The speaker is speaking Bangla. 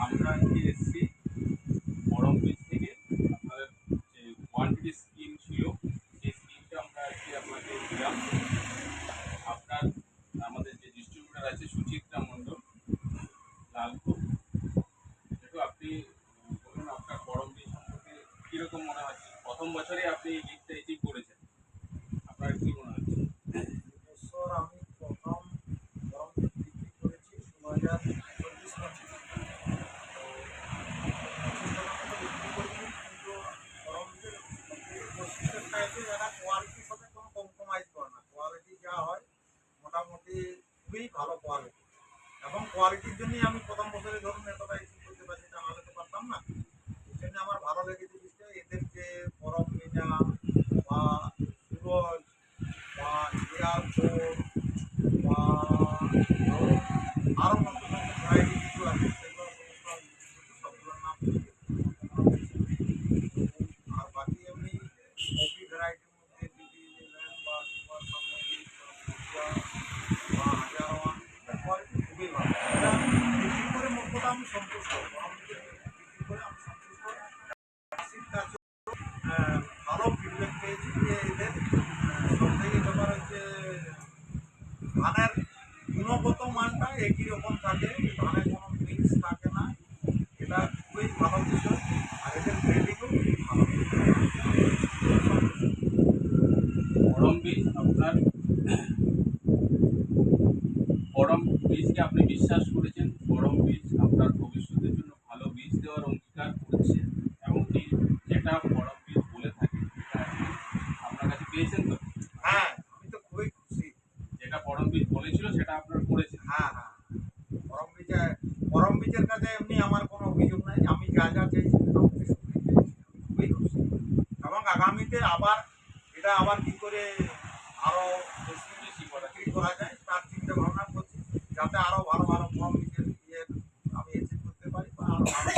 আমরা আজকে এসেছি বরম বীজ থেকে। আপনাদের যে কোয়ান্টিটি স্কিম ছিল সেই স্কিমটা আমরা আজকে আপনাকে দিলাম। আপনার আমাদের যে ডিস্ট্রিবিউটার আছে সুচিত্রা মণ্ডল, লালপুর। যেহেতু আপনি বলুন আপনার বরম বীজ সম্পর্কে কীরকম মনে হচ্ছে? প্রথম বছরে আপনি এই বীজটা এটি করেছেন, আপনার কী মনে হচ্ছে? বছর আমি প্রথম গরম বীজ বিক্রি করেছি 2024 পঁচিশ। তো 25 টাকা মতো বিক্রি করেছি, কিন্তু গরম বীজের বৈশিষ্ট্যটা হচ্ছে যারা কোয়ালিটির সাথে কোনো কম্প্রোমাইজ করে না। কোয়ালিটি যা হয় মোটামুটি খুবই ভালো কোয়ালিটি, এবং কোয়ালিটির জন্যই আমি প্রথম বছরে ধরুন এতটা এসে করতে পারছি, তা নাহলে তো পারতাম না। এই জন্য আমার ভালো লেগেছে জিনিসটা। এদের যে গরম মিনা বা সুরজ বা এয়ারপোর্ট বা ধরুন আরও নতুন নতুন ভ্যারাইটি কিছু আছে, সেগুলো সমস্ত আমি সবগুলোর নাম আর বাকি এমনি কফি ভ্যারাইটির মধ্যে ডিডি ইলেভেন বা সুপার সামরি বা হাজারওয়ান, কোয়ালিটি খুবই ভালো। এটা বিক্রি করে মোট কথা আমি সন্তুষ্ট, গরম বিক্রি করে আমি সন্তুষ্ট। চাষির কাছে ভালো ফিডব্যাক পেয়েছি যে এদের সবথেকে ব্যাপার হচ্ছে ধানের গুণগত মানটা একই রকম থাকে, ধানে কোনো মিক্স থাকে না। এটা খুবই ভালো বিষয়, আর এদের গ্রেডিংও খুবই ভালো। বরম বীজ আপনার বরম বীজকে আপনি বিশ্বাস করেছেন, বরম বীজ আপনার ভবিষ্যতের জন্য ভালো বীজ দেওয়ার অঙ্গীকার করছে, এমনকি যেটা বরম বীজ বলে থাকে সেটা আপনি আপনার কাছে পেয়েছেন তো? হ্যাঁ, আমি তো খুবই খুশি। যেটা বরম বীজ বলেছিল সেটা আপনার করেছেন। হ্যাঁ হ্যাঁ, গরম বীজে গরম বীজের কাছে এমনি আমার কোনো অভিযোগ নাই। আমি যা যা চেয়েছি মোটামুটি সবই পেয়েছি, আমি খুবই খুশি। এবং আগামীতে আবার এটা আবার কী করে আরও বেশি বেশি করা বিক্রি করা যায় তার চিন্তা ভাবনা করছি, যাতে আরও ভালো ভালো গরম বীজের ইয়ে আমি এসে করতে পারি বা আরও ভালো